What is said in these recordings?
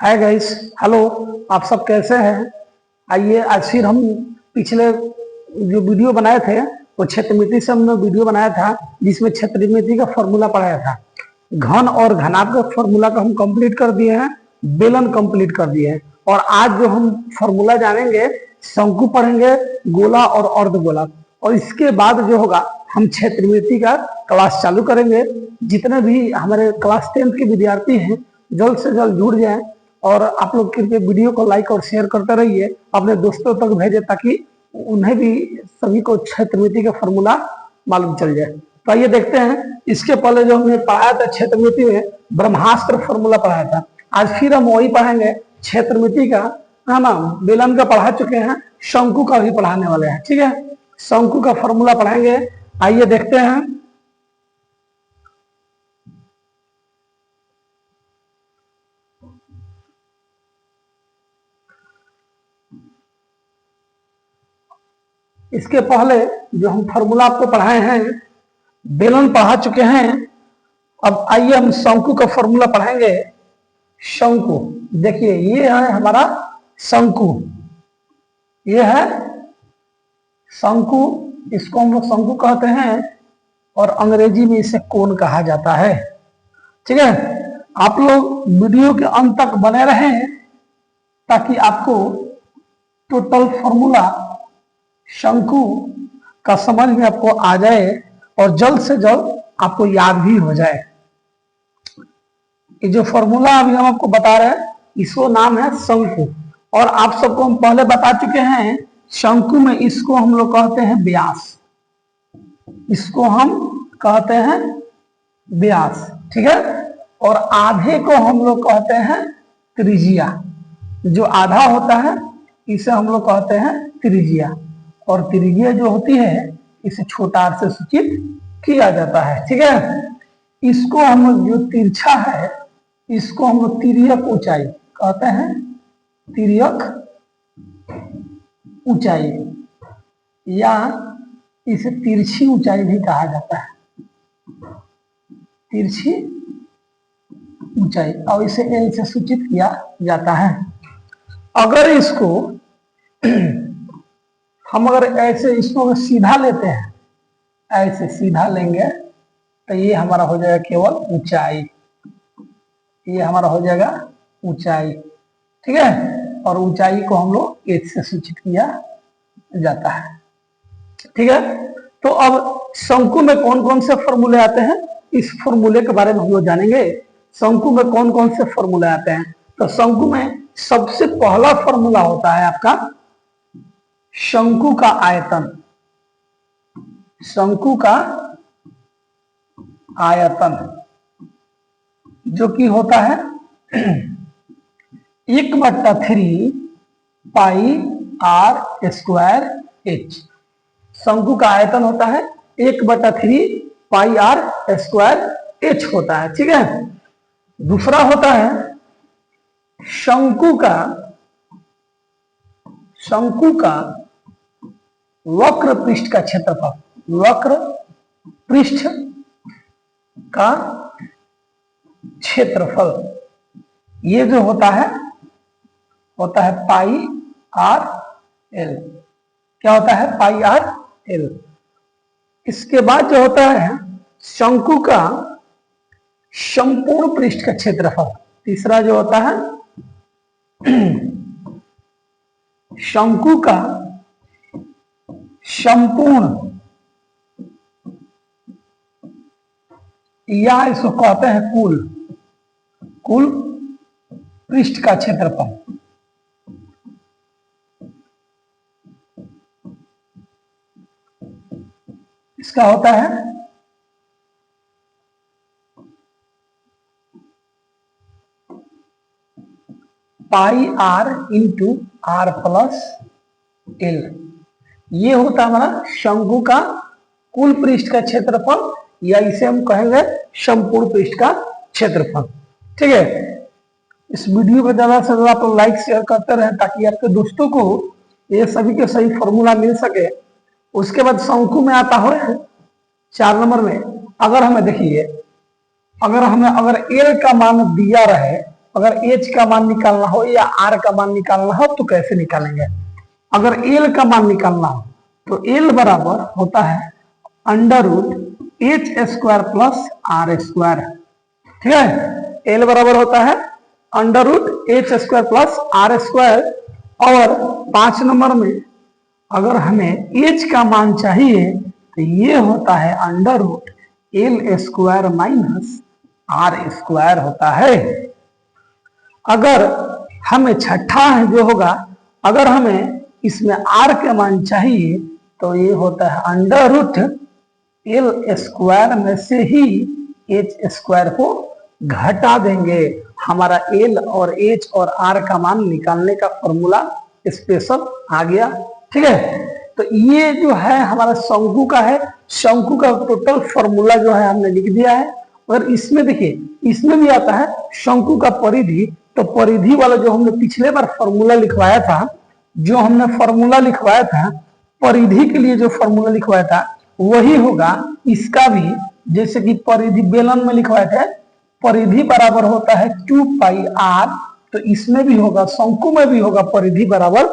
Hi guys, hello. आप सब कैसे हैं? आइए आज फिर हम पिछले जो वीडियो बनाए थे वो क्षेत्रमिति से हमने वीडियो बनाया था जिसमें क्षेत्रमिति का फॉर्मूला पढ़ाया था। घन और घनाभ का फॉर्मूला को हम कंप्लीट कर दिए हैं, बेलन कंप्लीट कर दिए हैं और आज जो हम फॉर्मूला जानेंगे, शंकु पढ़ेंगे, गोला और अर्धगोला, और इसके बाद जो होगा हम क्षेत्रमिति का क्लास चालू करेंगे। जितने भी हमारे क्लास 10th के विद्यार्थी हैं जल्द से जल्द जुड़ जाएं और आप लोग कृपया वीडियो को लाइक और शेयर करते रहिए, अपने दोस्तों तक भेजें ताकि उन्हें भी सभी को क्षेत्रमिति का फॉर्मूला मालूम चल जाए। तो आइए देखते हैं। इसके पहले जो हमने पढ़ाया था क्षेत्रमिति में ब्रह्मास्त्र फॉर्मूला पढ़ाया था, आज फिर हम वही पढ़ाएंगे क्षेत्रमिति का, है ना। बेलन का पढ़ा चुके हैं, शंकु का भी पढ़ाने वाले हैं, ठीक है। शंकु का फॉर्मूला पढ़ाएंगे, आइए देखते हैं। इसके पहले जो हम फॉर्मूला आपको पढ़ाए हैं, बेलन पढ़ा चुके हैं, अब आइए हम शंकु का फॉर्मूला पढ़ाएंगे। शंकु देखिए, ये है हमारा शंकु, ये है शंकु, इसको हम लोग शंकु कहते हैं और अंग्रेजी में इसे कोण कहा जाता है, ठीक है। आप लोग वीडियो के अंत तक बने रहें ताकि आपको टोटल फॉर्मूला शंकु का समझ में आपको आ जाए और जल्द से जल्द आपको याद भी हो जाए। ये जो फॉर्मूला अभी हम आपको बता रहे हैं इसको नाम है शंकु, और आप सबको हम पहले बता चुके हैं शंकु में इसको हम लोग कहते हैं व्यास, इसको हम कहते हैं व्यास, ठीक है। और आधे को हम लोग कहते हैं त्रिज्या, जो आधा होता है इसे हम लोग कहते हैं त्रिज्या, और त्रिज्या जो होती है इसे छोटा r से सूचित किया जाता है, ठीक है। इसको हम लोग जो तिरछा है इसको हम लोग तिर्यक ऊंचाई कहते हैं, तिर्यक ऊंचाई, या इसे तिरछी ऊंचाई भी कहा जाता है, तिरछी ऊंचाई, और इसे l से सूचित किया जाता है। अगर इसको हम अगर ऐसे इसको सीधा लेते हैं, ऐसे सीधा लेंगे तो ये हमारा हो जाएगा केवल ऊंचाई, ये हमारा हो जाएगा ऊंचाई, ठीक है। और ऊंचाई को हम लोग h से सूचित किया जाता है, ठीक है। तो अब शंकु में कौन कौन से फॉर्मूले आते हैं, इस फॉर्मूले के बारे में हम लोग जानेंगे। शंकु में कौन कौन से फॉर्मूले आते हैं, तो शंकु में सबसे पहला फॉर्मूला होता है आपका शंकु का आयतन, शंकु का आयतन जो कि होता है 1/3 पाई r स्क्वायर h। शंकु का आयतन होता है 1/3 पाई r स्क्वायर h होता है, ठीक है। दूसरा होता है शंकु का वक्र पृष्ठ का क्षेत्रफल, वक्र पृष्ठ का क्षेत्रफल, ये जो होता है पाई r l। क्या होता है? पाई r l। इसके बाद जो होता है शंकु का संपूर्ण पृष्ठ का क्षेत्रफल, तीसरा जो होता है शंकु का संपूर्ण, या इसको कहते हैं कुल पृष्ठ का क्षेत्रफल। इसका होता है पाई r into r plus l। ये होता है हमारा शंकु का कुल पृष्ठ का क्षेत्रफल, या इसे हम कहेंगे संपूर्ण पृष्ठ का क्षेत्रफल, ठीक है। इस वीडियो को ज्यादा से ज्यादा आप लाइक शेयर करते रहें ताकि आपके दोस्तों को ये सभी के सही फॉर्मूला मिल सके। उसके बाद शंकु में आता हो 4 नंबर में, अगर हमें देखिए, अगर एल का मान दिया रहे अगर एच का मान निकालना हो या आर का मान निकालना हो तो कैसे निकालेंगे। अगर एल का मान निकालना हो तो एल बराबर होता है under root H square plus R square. ठीक है, एल बराबर होता है under root H square plus R square. और 5 नंबर में अगर हमें एच का मान चाहिए तो ये होता है under root L square minus R square होता है। अगर हमें छठा है जो होगा, अगर हमें इसमें आर का मान चाहिए तो ये होता है अंडर रूट एल स्क्वायर में से ही एच स्क्वायर को घटा देंगे। हमारा एल और एच और आर का मान निकालने का फॉर्मूला स्पेशल आ गया। ठीक है, तो ये जो है हमारा शंकु का है, शंकु का टोटल फॉर्मूला जो है हमने लिख दिया है। और इसमें देखिए, इसमें भी आता है शंकु का परिधि। तो परिधि वाला जो हमने पिछले बार फॉर्मूला लिखवाया था, जो हमने फॉर्मूला लिखवाया था परिधि के लिए, जो फॉर्मूला लिखवाया था वही होगा इसका भी। जैसे कि परिधि बेलन में लिखवाया था, परिधि बराबर होता है 2 पाई आर, तो इसमें भी होगा, शंकु में भी होगा परिधि बराबर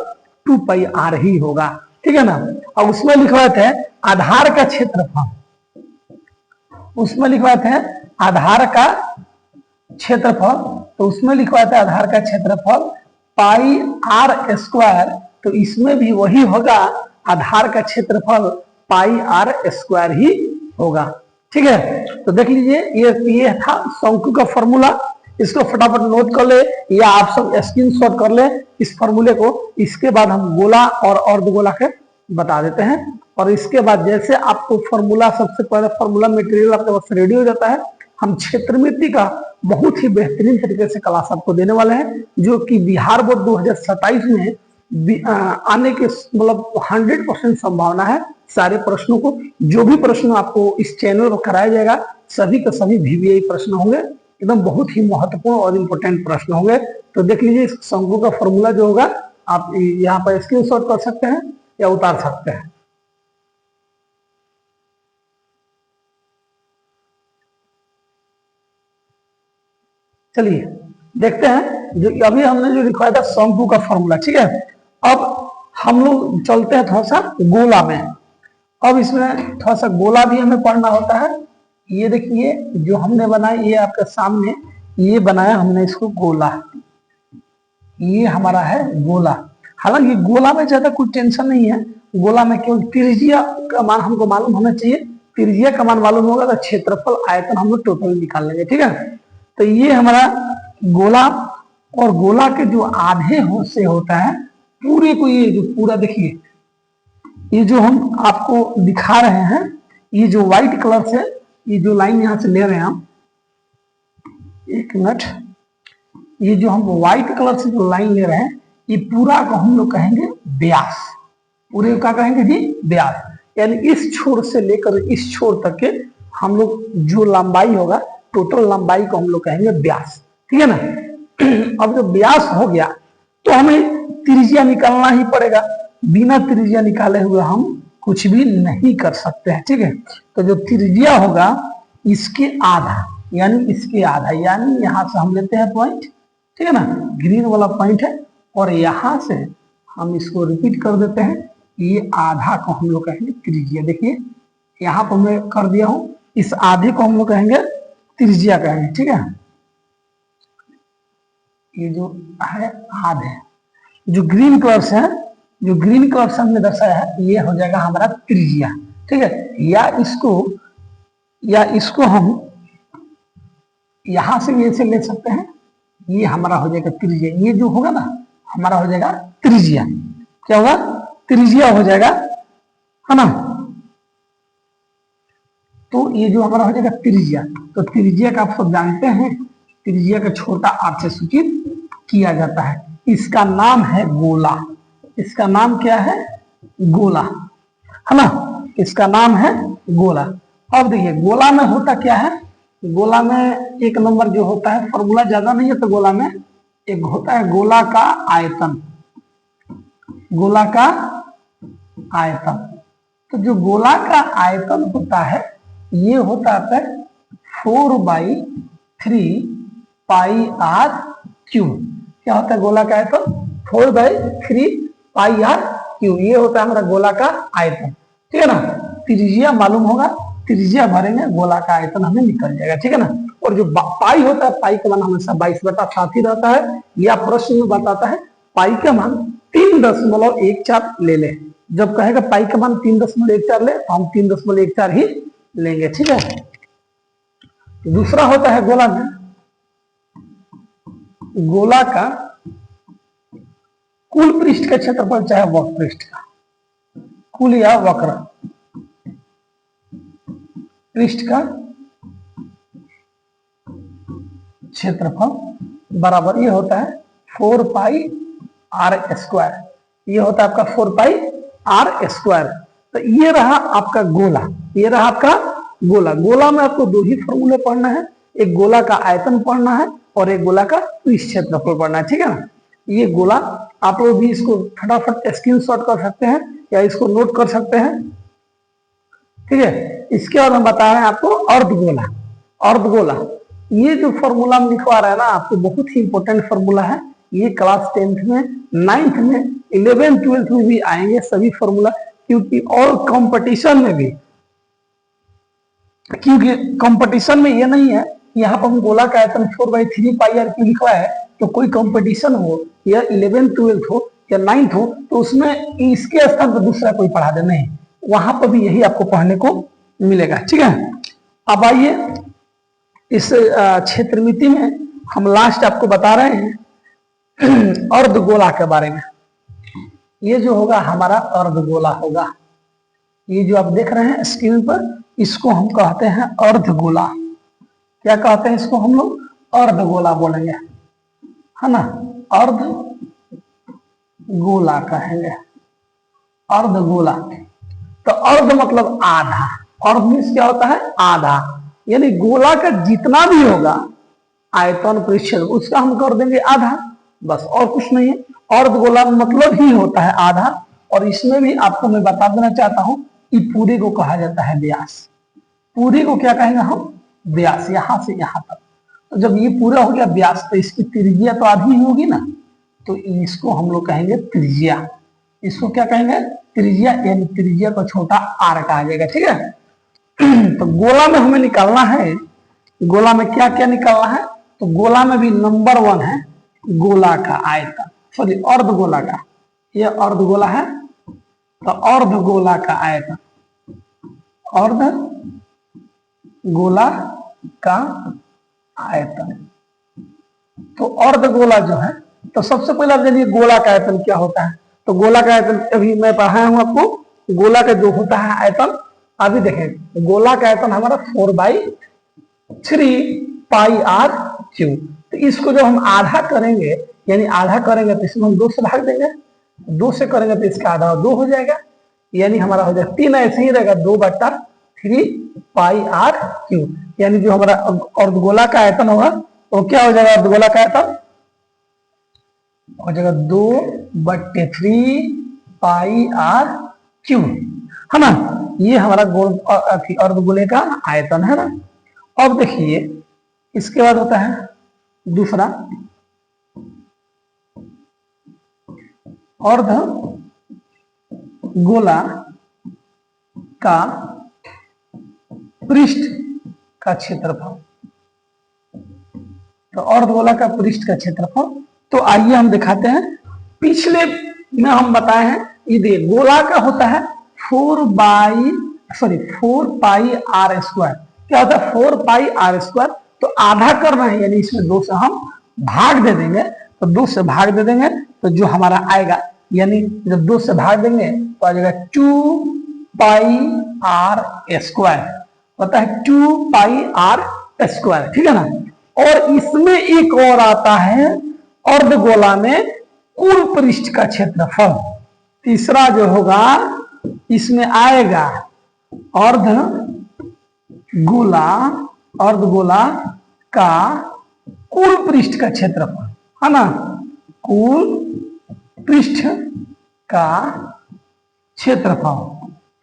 2 पाई आर ही होगा। ठीक है ना। और उसमें लिखवाए थे आधार का क्षेत्रफल, उसमें लिखवाए थे आधार का क्षेत्रफल, तो उसमें लिखवाए थे आधार का क्षेत्रफल पाई आर स्क्वायर, तो इसमें भी वही होगा आधार का क्षेत्रफल पाई आर स्क्वायर ही होगा। ठीक है, तो देख लीजिए ये था शंकु का फॉर्मूला। इसको फटाफट नोट कर ले या आप सब स्क्रीनशॉट कर ले इस फॉर्मूले को। इसके बाद हम गोला और अर्धगोला के बता देते हैं। और इसके बाद जैसे आपको फॉर्मूला, सबसे पहले फॉर्मूला मटेरियल आपके पास रेडी हो जाता है, हम क्षेत्रमिति का बहुत ही बेहतरीन तरीके से क्लास आपको देने वाले हैं, जो कि बिहार बोर्ड 2027 में आने के मतलब 100% संभावना है। सारे प्रश्नों को, जो भी प्रश्न आपको इस चैनल पर कराया जाएगा, सभी के सभी VVI प्रश्न होंगे, एकदम बहुत ही महत्वपूर्ण और इम्पोर्टेंट प्रश्न होंगे। तो देख लीजिए इस शंकु का फॉर्मूला जो होगा आप यहाँ पर स्क्रीनशॉट कर सकते हैं या उतार सकते हैं। चलिए देखते हैं जो अभी हमने जो लिखवाया था शंकु का फॉर्मूला। ठीक है, अब हम लोग चलते हैं थोड़ा सा गोला में। अब इसमें थोड़ा सा गोला भी हमें पढ़ना होता है। ये देखिए जो हमने बनाया, ये आपके सामने ये बनाया हमने इसको गोला, ये हमारा है गोला। हालांकि गोला में ज्यादा कोई टेंशन नहीं है, गोला में केवल त्रिज्या का मान हमको मालूम होना चाहिए। त्रिज्या का मान मालूम होगा तो क्षेत्रफल आयतन हम लोग टोटल निकाल लेंगे। ठीक है, तो ये हमारा गोला, और गोला के जो आधे से होता है पूरे को, ये जो पूरा देखिए, ये जो हम आपको दिखा रहे हैं, ये जो व्हाइट कलर से ये जो लाइन यहां से ले रहे हैं हम, एक मिनट, ये जो हम व्हाइट कलर से जो लाइन ले रहे हैं, ये पूरा को हम लोग कहेंगे व्यास। पूरे का कहेंगे जी व्यास, यानी इस छोर से लेकर इस छोर तक के हम लोग जो लंबाई होगा, टोटल लंबाई को हम लोग कहेंगे व्यास। ठीक है ना। अब जब व्यास हो गया तो हमें त्रिज्या निकालना ही पड़ेगा। बिना त्रिज्या निकाले हुए हम कुछ भी नहीं कर सकते हैं। ठीक है, तो जो त्रिज्या होगा इसके आधा, यानी इसके आधा, यानी यहां से हम लेते हैं पॉइंट। ठीक है ना, ग्रीन वाला पॉइंट है, और यहां से हम इसको रिपीट कर देते हैं, ये आधा को हम लोग कहेंगे त्रिज्या। देखिए यहां पर मैं कर दिया हूं, इस आधे को हम लोग कहेंगे त्रिज्या कहेंगे। ठीक है, ये जो है आधे, जो ग्रीन कलर से है, जो ग्रीन कलर से हमने दर्शाया है, ये हो जाएगा हमारा त्रिज्या। ठीक है, या इसको हम यहां से ये से ले सकते हैं, ये हमारा हो जाएगा त्रिज्या। ये जो होगा ना हमारा हो जाएगा त्रिज्या। क्या होगा? त्रिज्या हो जाएगा, है ना। तो ये जो हमारा हो जाएगा त्रिज्या, तो त्रिज्या का आप सब जानते हैं, त्रिज्या का छोटा आर से सूचित किया जाता है। इसका नाम है गोला। इसका नाम क्या है? गोला, है ना। इसका नाम है गोला। अब देखिए गोला में होता क्या है, गोला में एक नंबर जो होता है, फॉर्मूला ज्यादा नहीं है, तो गोला में एक होता है गोला का आयतन। गोला का आयतन, तो जो गोला का आयतन होता है ये होता है 4/3 पाई आर क्यूब। क्या होता है गोला का आयतन? 4/3 पाई आर क्यूब। ये होता है हमारा गोला का आयतन, ठीक है ना। त्रिज्या मालूम होगा, त्रिज्या भरेंगे गोला का आयतन हमें निकल जाएगा, ठीक है ना। और जो पाई होता है, पाई का मान हमेशा 22/7 ही रहता है। या प्रश्न में बताता है पाई का मान 3.14 ले ले। जब कहेगा पाई का मान 3.14 ले तो हम 3.14 ही लेंगे, ठीक है। दूसरा होता है गोला में, गोला का कुल पृष्ठ का क्षेत्रफल चाहे वक्र पृष्ठ का, कुल या वक्र पृष्ठ का क्षेत्रफल बराबर ये होता है 4 पाई आर स्क्वायर। ये होता है आपका 4 पाई आर स्क्वायर। तो ये रहा आपका गोला, ये रहा आपका गोला। गोला में आपको दो ही फॉर्मूले पढ़ना है, एक गोला का आयतन पढ़ना है और एक गोला का पृष्ठ क्षेत्रफल पढ़ना है, ठीक है ना। ये गोला आप लोग भी इसको फटाफट स्क्रीनशॉट कर सकते हैं या इसको नोट कर सकते हैं, ठीक है। इसके बाद हम बता रहे हैं आपको अर्धगोला। अर्धगोला ये जो फॉर्मूला हम लिखवा रहे हैं ना आपको, बहुत ही इंपॉर्टेंट फॉर्मूला है। ये क्लास 10th में, 9th में, 11th 12th में भी आएंगे सभी फॉर्मूला, क्योंकि और कंपटीशन में भी, क्योंकि कंपटीशन में ये नहीं है यहाँ पर हम गोला का आयतन 4/3 पाई आर क्यू लिखवा है, तो कोई कंपटीशन हो या 11th 12th हो या 9th हो तो उसमें इसके स्थान पर दूसरा कोई पढ़ा दे, नहीं, वहां पर भी यही आपको पढ़ने को मिलेगा, ठीक है। अब आइए इस क्षेत्रमिति में हम लास्ट आपको बता रहे हैं अर्धगोला के बारे में। ये जो होगा हमारा अर्धगोला होगा, ये जो आप देख रहे हैं स्क्रीन पर, इसको हम कहते हैं अर्धगोला। क्या कहते हैं इसको हम लोग? अर्धगोला बोलेंगे, है ना। अर्धगोला कहेंगे, अर्धगोला। तो अर्ध मतलब आधा, अर्ध मीन्स क्या होता है? आधा। यानी गोला का जितना भी होगा आयतन पृष्ठ उसका हम कर देंगे आधा, बस और कुछ नहीं है। अर्धगोला मतलब ही होता है आधा। और इसमें भी आपको मैं बता देना चाहता हूं कि पूरे को कहा जाता है व्यास। पूरे को क्या कहेंगे हम? व्यास, यहां से यहां तक। तो जब ये पूरा हो गया व्यास तो इसकी त्रिज्या तो आधी ही होगी ना, तो इसको हम लोग कहेंगे त्रिज्या। इसको क्या कहेंगे? त्रिज्या, यानी त्रिज्या को छोटा आर कहा जाएगा, ठीक है। तो गोला में हमें निकालना है, गोला में क्या क्या निकालना है? तो गोला में भी नंबर 1 है गोला का आयतन, सॉरी अर्धगोला का, यह अर्धगोला है तो अर्धगोला का आयतन, अर्धगोला का आयतन। तो अर्धगोला जो है, तो सबसे पहले आप जानिए गोला का आयतन क्या होता है। तो गोला का आयतन अभी मैं पढ़ाया हूं आपको, गोला का जो होता है आयतन, अभी देखें गोला का आयतन हमारा 4/3 पाई आर क्यू। तो इसको जब हम आधा करेंगे, यानी आधा करेंगे तो इसमें हम 2 से भाग देंगे, 2 से करेंगे तो इसका आधा 2 हो जाएगा, यानी हमारा हो जाएगा 3, ऐसे ही रहेगा 2/3 पाई आर क्यू। यानी जो हमारा अर्धगोला का आयतन होगा तो क्या हो जाएगा? अर्धगोला का आयतन हो जाएगा 2/3 पाई आर क्यू, है ना। ये हमारा गोल अर्धगोले का आयतन है ना। अब देखिए इसके बाद होता है दूसरा अर्धगोला का पृष्ठ का क्षेत्रफल। तो अर्धगोला का पृष्ठ का क्षेत्रफल, तो आइए हम दिखाते हैं। पिछले में हम बताए हैं, ये देखिए गोला का होता है 4 पाई आर स्क्वायर। क्या होता है? 4 पाई आर स्क्वायर। तो आधा करना है, यानी इसमें 2 से हम भाग दे देंगे, तो 2 से भाग दे देंगे तो जो हमारा आएगा, यानी जब 2 से भाग देंगे तो आ जाएगा 2 पाई आर स्क्वायर, होता है 2 पाई आर स्क्वायर, ठीक है ना। और इसमें एक और आता है अर्धगोला में कुल पृष्ठ का क्षेत्रफल। तीसरा जो होगा इसमें आएगा अर्धगोला का कुल पृष्ठ का क्षेत्रफल, है ना। कुल पृष्ठ का क्षेत्रफल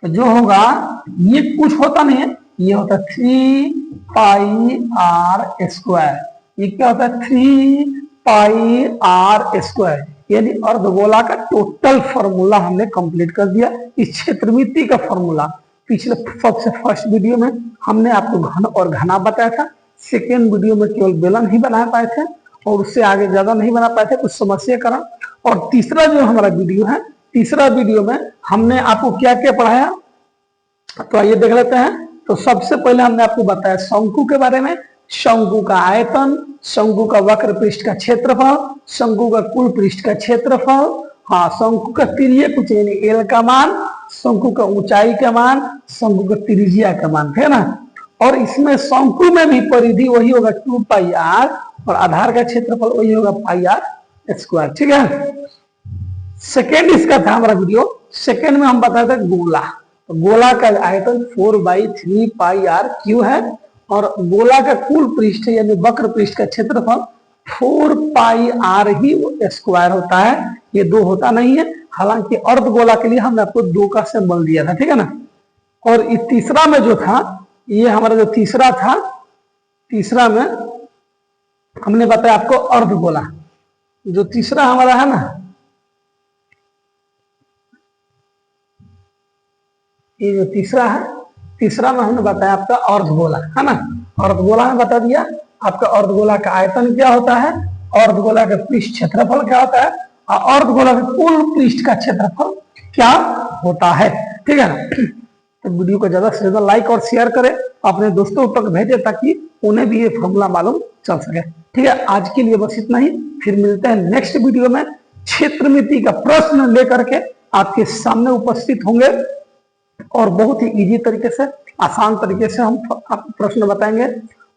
तो जो होगा, ये कुछ होता नहीं है, ये होता है 3 पाई आर स्क्वायर। ये क्या होता है? 3 पाई आर स्क्वायर, यानी अर्धगोला का टोटल फॉर्मूला हमने कंप्लीट कर दिया। इस क्षेत्रमिति का फॉर्मूला पिछले सबसे फर्स्ट वीडियो में हमने आपको घन और घना बताया था। सेकेंड वीडियो में केवल बेलन ही बना पाए थे और उससे आगे ज्यादा नहीं बना पाए थे, कुछ समस्या कारण। और तीसरा जो हमारा वीडियो है, तीसरा वीडियो में हमने आपको क्या क्या पढ़ाया, तो आइए देख लेते हैं। तो सबसे पहले हमने आपको बताया शंकु के बारे में, शंकु का आयतन, शंकु का वक्र पृष्ठ का क्षेत्रफल, शंकु का कुल पृष्ठ का क्षेत्रफल, हाँ शंकु का तिर्यक कुछ यानी एल का मान, शंकु का ऊंचाई का मान, शंकु का त्रिज्या का मान, है ना। और इसमें शंकु में भी परिधि वही होगा 2 पाई आर और आधार का क्षेत्रफल वही होगा पाई आर स्क्वायर, ठीक है। सेकेंड इसका था हमारा वीडियो, सेकेंड में हम बताए थे गोला। तो गोला का आयतन 4/3 पाई आर क्यू है और गोला का कुल पृष्ठ यानी वक्र पृष्ठ का क्षेत्रफल 4 पाई आर ही स्क्वायर होता है, ये 2 होता नहीं है। हालांकि अर्धगोला के लिए हमने आपको 2 का सिंबल दिया था, ठीक है ना। और इस तीसरा में जो था, ये हमारा जो तीसरा था, तीसरा में हमने बताया आपको अर्धगोला। जो तीसरा हमारा है ना, ये जो तीसरा है, तीसरा में हमने बताया आपका अर्धगोला, है ना। अर्धगोला में बता दिया आपका अर्धगोला का आयतन क्या होता है, अर्धगोला का पृष्ठ क्षेत्रफल क्या होता है और अर्धगोला का कुल पृष्ठ का क्षेत्रफल क्या होता है, ठीक है ना। तो वीडियो को ज्यादा से ज्यादा लाइक और शेयर करें, अपने दोस्तों तक भेजें ताकि उन्हें भी ये फॉर्मूला मालूम चल सके, ठीक है। आज के लिए बस इतना ही, फिर मिलते हैं नेक्स्ट वीडियो में। क्षेत्रमिति का प्रश्न लेकर के आपके सामने उपस्थित होंगे और बहुत ही इजी तरीके से, आसान तरीके से हम आपको प्रश्न बताएंगे।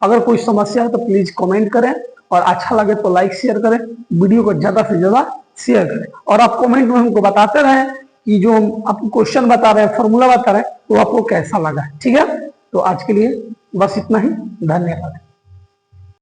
अगर कोई समस्या है तो प्लीज कमेंट करें और अच्छा लगे तो लाइक शेयर करें, वीडियो को ज्यादा से ज्यादा शेयर करें और आप कमेंट में हमको बताते रहें कि जो हम आपको क्वेश्चन बता रहे हैं, फॉर्मूला बता रहे हैं, वो आपको कैसा लगा, ठीक है। तो आज के लिए बस इतना ही, धन्यवाद।